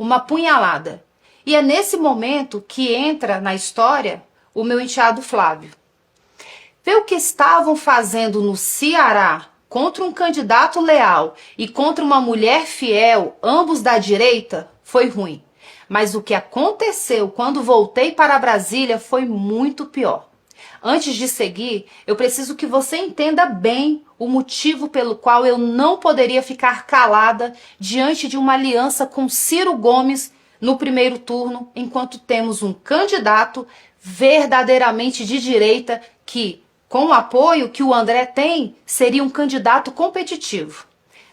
uma punhalada. E é nesse momento que entra na história o meu enteado Flávio. Ver o que estavam fazendo no Ceará contra um candidato leal e contra uma mulher fiel, ambos da direita, foi ruim. Mas o que aconteceu quando voltei para Brasília foi muito pior. Antes de seguir, eu preciso que você entenda bem o motivo pelo qual eu não poderia ficar calada diante de uma aliança com Ciro Gomes no primeiro turno, enquanto temos um candidato verdadeiramente de direita que, com o apoio que o André tem, seria um candidato competitivo.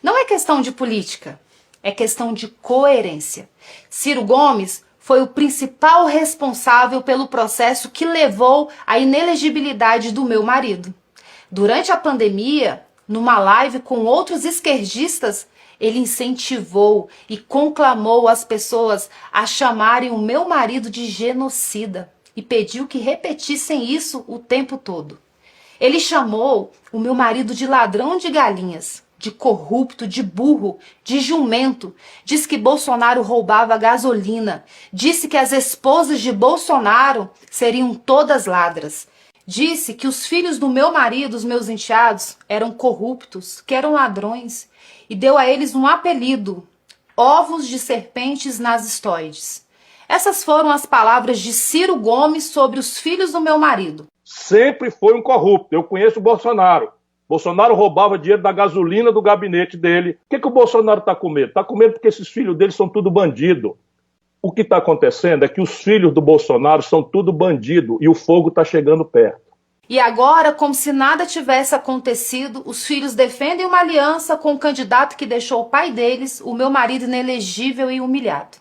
Não é questão de política, é questão de coerência. Ciro Gomes foi o principal responsável pelo processo que levou à inelegibilidade do meu marido. Durante a pandemia, numa live com outros esquerdistas, ele incentivou e conclamou as pessoas a chamarem o meu marido de genocida e pediu que repetissem isso o tempo todo. Ele chamou o meu marido de ladrão de galinhas, de corrupto, de burro, de jumento. Disse que Bolsonaro roubava gasolina. Disse que as esposas de Bolsonaro seriam todas ladras. Disse que os filhos do meu marido, os meus enteados, eram corruptos, que eram ladrões. E deu a eles um apelido: ovos de serpentes nazistoides. Essas foram as palavras de Ciro Gomes sobre os filhos do meu marido. Sempre foi um corrupto. Eu conheço o Bolsonaro. Bolsonaro roubava dinheiro da gasolina do gabinete dele. O que o Bolsonaro está com medo? Está com medo porque esses filhos dele são tudo bandido. O que está acontecendo é que os filhos do Bolsonaro são tudo bandido e o fogo está chegando perto. E agora, como se nada tivesse acontecido, os filhos defendem uma aliança com o candidato que deixou o pai deles, o meu marido, inelegível e humilhado.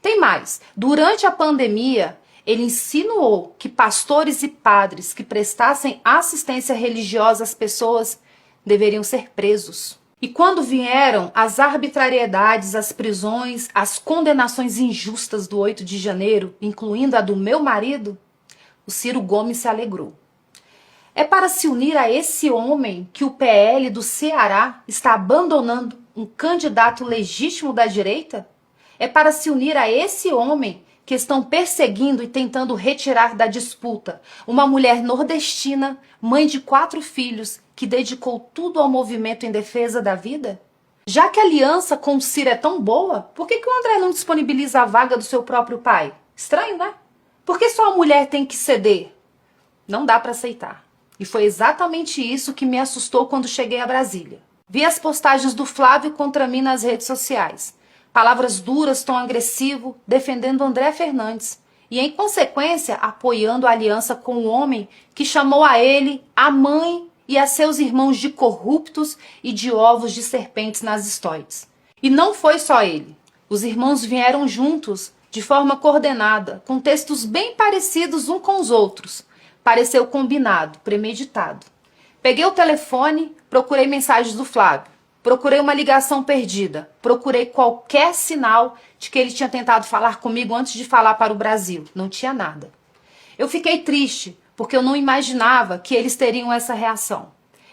Tem mais. Durante a pandemia, ele insinuou que pastores e padres que prestassem assistência religiosa às pessoas deveriam ser presos. E quando vieram as arbitrariedades, as prisões, as condenações injustas do 8 de janeiro, incluindo a do meu marido, o Ciro Gomes se alegrou. É para se unir a esse homem que o PL do Ceará está abandonando um candidato legítimo da direita? É para se unir a esse homem que estão perseguindo e tentando retirar da disputa uma mulher nordestina, mãe de 4 filhos, que dedicou tudo ao movimento em defesa da vida? Já que a aliança com o Ciro é tão boa, por que o André não disponibiliza a vaga do seu próprio pai? Estranho, né? Por que só a mulher tem que ceder? Não dá para aceitar. E foi exatamente isso que me assustou quando cheguei a Brasília. Vi as postagens do Flávio contra mim nas redes sociais. Palavras duras, tom agressivo, defendendo André Fernandes. E, em consequência, apoiando a aliança com o homem que chamou a ele, a mãe e a seus irmãos de corruptos e de ovos de serpentes nazistoides. E não foi só ele. Os irmãos vieram juntos, de forma coordenada, com textos bem parecidos uns com os outros. Pareceu combinado, premeditado. Peguei o telefone, procurei mensagens do Flávio. Procurei uma ligação perdida. Procurei qualquer sinal de que ele tinha tentado falar comigo antes de falar para o Brasil. Não tinha nada. Eu fiquei triste, porque eu não imaginava que eles teriam essa reação.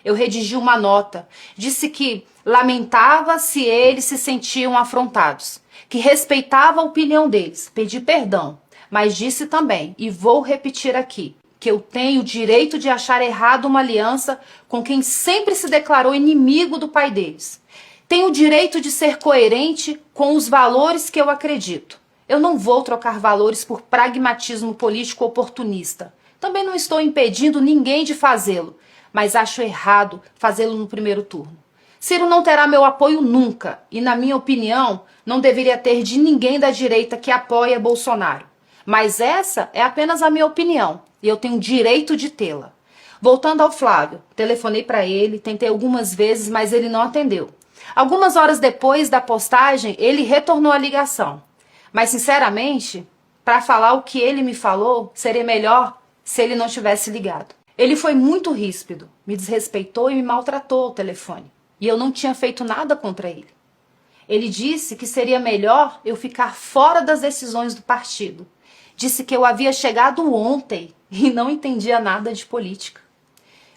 Eu redigi uma nota. Disse que lamentava se eles se sentiam afrontados. Que respeitava a opinião deles. Pedi perdão. Mas disse também, e vou repetir aqui, que eu tenho o direito de achar errado uma aliança com quem sempre se declarou inimigo do pai deles. Tenho o direito de ser coerente com os valores que eu acredito. Eu não vou trocar valores por pragmatismo político oportunista. Também não estou impedindo ninguém de fazê-lo, mas acho errado fazê-lo no primeiro turno. Ciro não terá meu apoio nunca e, na minha opinião, não deveria ter de ninguém da direita que apoia Bolsonaro. Mas essa é apenas a minha opinião. E eu tenho direito de tê-la. Voltando ao Flávio, telefonei para ele, tentei algumas vezes, mas ele não atendeu. Algumas horas depois da postagem, ele retornou a ligação. Mas, sinceramente, para falar o que ele me falou, seria melhor se ele não tivesse ligado. Ele foi muito ríspido, me desrespeitou e me maltratou ao telefone. E eu não tinha feito nada contra ele. Ele disse que seria melhor eu ficar fora das decisões do partido. Disse que eu havia chegado ontem e não entendia nada de política.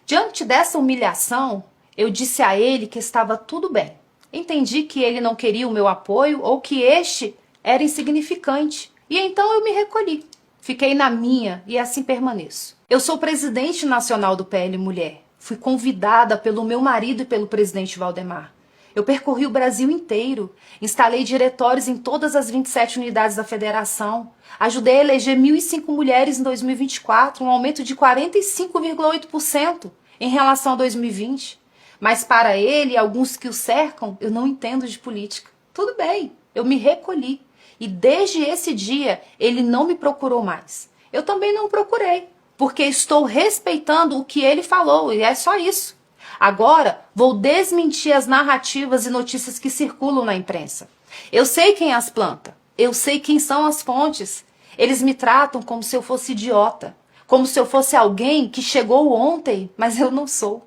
Diante dessa humilhação, eu disse a ele que estava tudo bem. Entendi que ele não queria o meu apoio ou que este era insignificante. E então eu me recolhi. Fiquei na minha e assim permaneço. Eu sou presidente nacional do PL Mulher. Fui convidada pelo meu marido e pelo presidente Valdemar. Eu percorri o Brasil inteiro, instalei diretórios em todas as 27 unidades da federação, ajudei a eleger 1.005 mulheres em 2024, um aumento de 45,8% em relação a 2020. Mas para ele e alguns que o cercam, eu não entendo de política. Tudo bem, eu me recolhi. E desde esse dia, ele não me procurou mais. Eu também não procurei, porque estou respeitando o que ele falou, e é só isso. Agora, vou desmentir as narrativas e notícias que circulam na imprensa. Eu sei quem as planta, eu sei quem são as fontes. Eles me tratam como se eu fosse idiota, como se eu fosse alguém que chegou ontem, mas eu não sou.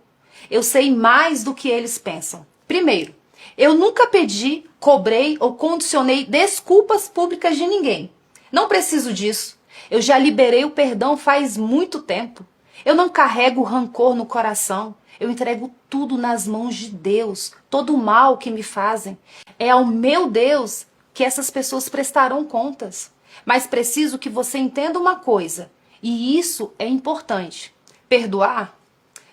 Eu sei mais do que eles pensam. Primeiro, eu nunca pedi, cobrei ou condicionei desculpas públicas de ninguém. Não preciso disso. Eu já liberei o perdão faz muito tempo. Eu não carrego rancor no coração. Eu entrego tudo nas mãos de Deus. Todo o mal que me fazem. É ao meu Deus que essas pessoas prestarão contas. Mas preciso que você entenda uma coisa. E isso é importante. Perdoar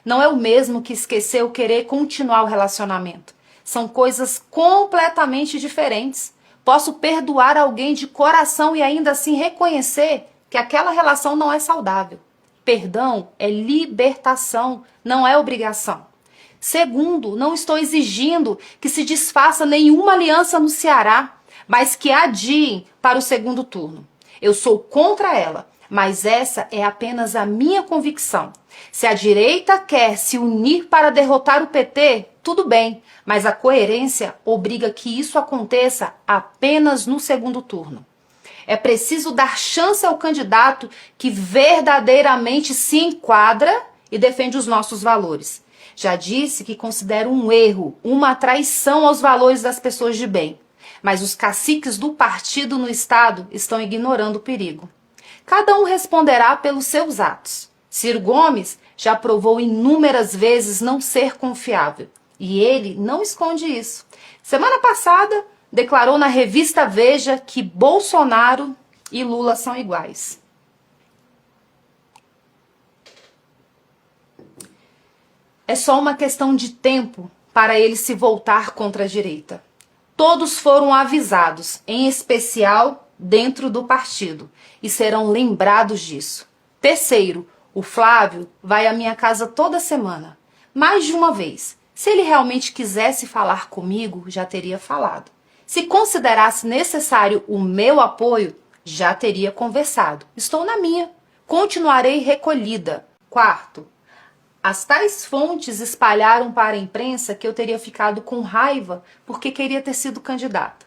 não é o mesmo que esquecer ou querer continuar o relacionamento. São coisas completamente diferentes. Posso perdoar alguém de coração e ainda assim reconhecer que aquela relação não é saudável. Perdão é libertação, não é obrigação. Segundo, não estou exigindo que se desfaça nenhuma aliança no Ceará, mas que adiem para o segundo turno. Eu sou contra ela, mas essa é apenas a minha convicção. Se a direita quer se unir para derrotar o PT, tudo bem, mas a coerência obriga que isso aconteça apenas no segundo turno. É preciso dar chance ao candidato que verdadeiramente se enquadra e defende os nossos valores. Já disse que considero um erro, uma traição aos valores das pessoas de bem. Mas os caciques do partido no Estado estão ignorando o perigo. Cada um responderá pelos seus atos. Ciro Gomes já provou inúmeras vezes não ser confiável. E ele não esconde isso. Semana passada, declarou na revista Veja que Bolsonaro e Lula são iguais. É só uma questão de tempo para ele se voltar contra a direita. Todos foram avisados, em especial dentro do partido, e serão lembrados disso. Terceiro, o Flávio vai à minha casa toda semana, mais de uma vez. Se ele realmente quisesse falar comigo, já teria falado. Se considerasse necessário o meu apoio, já teria conversado. Estou na minha. Continuarei recolhida. Quarto, as tais fontes espalharam para a imprensa que eu teria ficado com raiva porque queria ter sido candidata.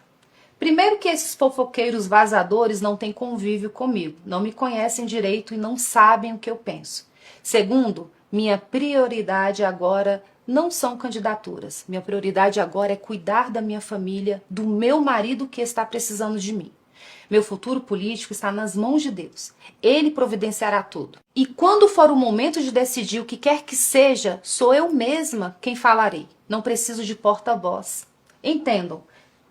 Primeiro que esses fofoqueiros vazadores não têm convívio comigo, não me conhecem direito e não sabem o que eu penso. Segundo, minha prioridade agora não são candidaturas. Minha prioridade agora é cuidar da minha família, do meu marido que está precisando de mim. Meu futuro político está nas mãos de Deus. Ele providenciará tudo. E quando for o momento de decidir o que quer que seja, sou eu mesma quem falarei. Não preciso de porta-voz. Entendam,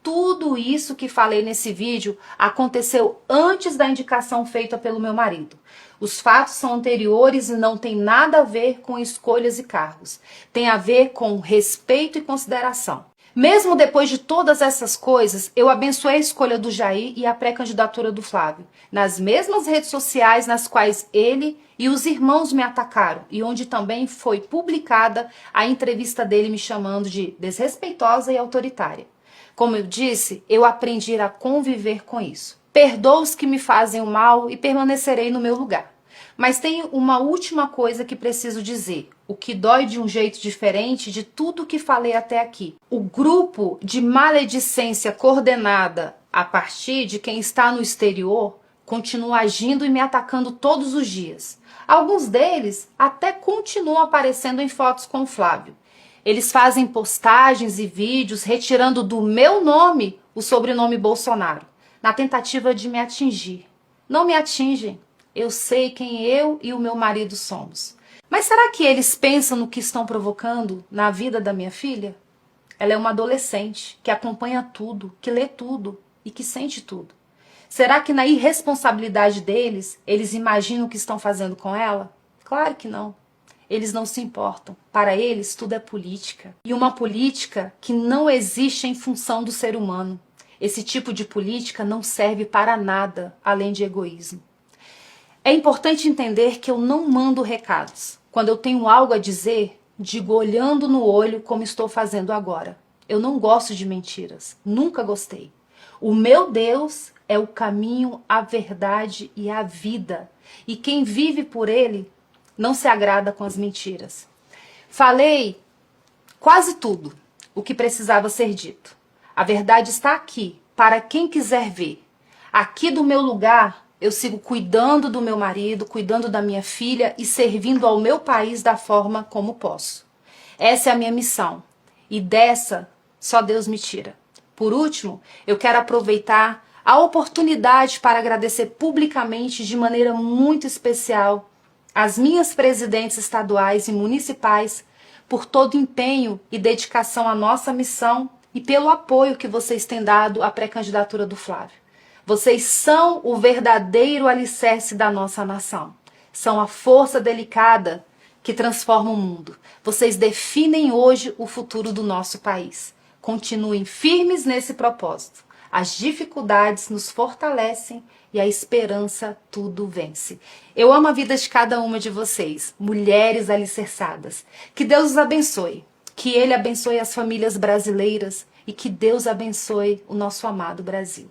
tudo isso que falei nesse vídeo aconteceu antes da indicação feita pelo meu marido. Os fatos são anteriores e não tem nada a ver com escolhas e cargos. Tem a ver com respeito e consideração. Mesmo depois de todas essas coisas, eu abençoei a escolha do Jair e a pré-candidatura do Flávio, nas mesmas redes sociais nas quais ele e os irmãos me atacaram e onde também foi publicada a entrevista dele me chamando de desrespeitosa e autoritária. Como eu disse, eu aprendi a conviver com isso. Perdoo os que me fazem o mal e permanecerei no meu lugar. Mas tem uma última coisa que preciso dizer, o que dói de um jeito diferente de tudo que falei até aqui. O grupo de maledicência coordenada a partir de quem está no exterior continua agindo e me atacando todos os dias. Alguns deles até continuam aparecendo em fotos com o Flávio. Eles fazem postagens e vídeos retirando do meu nome o sobrenome Bolsonaro, na tentativa de me atingir. Não me atingem. Eu sei quem eu e o meu marido somos. Mas será que eles pensam no que estão provocando na vida da minha filha? Ela é uma adolescente que acompanha tudo, que lê tudo. e que sente tudo. Será que na irresponsabilidade deles, eles imaginam o que estão fazendo com ela? Claro que não. Eles não se importam. Para eles, tudo é política. E uma política que não existe em função do ser humano. Esse tipo de política não serve para nada, além de egoísmo. É importante entender que eu não mando recados. Quando eu tenho algo a dizer, digo olhando no olho como estou fazendo agora. Eu não gosto de mentiras. Nunca gostei. O meu Deus é o caminho, a verdade e a vida. E quem vive por ele não se agrada com as mentiras. Falei quase tudo o que precisava ser dito. A verdade está aqui, para quem quiser ver. Aqui do meu lugar, eu sigo cuidando do meu marido, cuidando da minha filha e servindo ao meu país da forma como posso. Essa é a minha missão. E dessa, só Deus me tira. Por último, eu quero aproveitar a oportunidade para agradecer publicamente, de maneira muito especial, as minhas presidentes estaduais e municipais por todo o empenho e dedicação à nossa missão e pelo apoio que vocês têm dado à pré-candidatura do Flávio. Vocês são o verdadeiro alicerce da nossa nação. São a força delicada que transforma o mundo. Vocês definem hoje o futuro do nosso país. Continuem firmes nesse propósito. As dificuldades nos fortalecem e a esperança tudo vence. Eu amo a vida de cada uma de vocês, mulheres alicerçadas. Que Deus os abençoe, que Ele abençoe as famílias brasileiras e que Deus abençoe o nosso amado Brasil.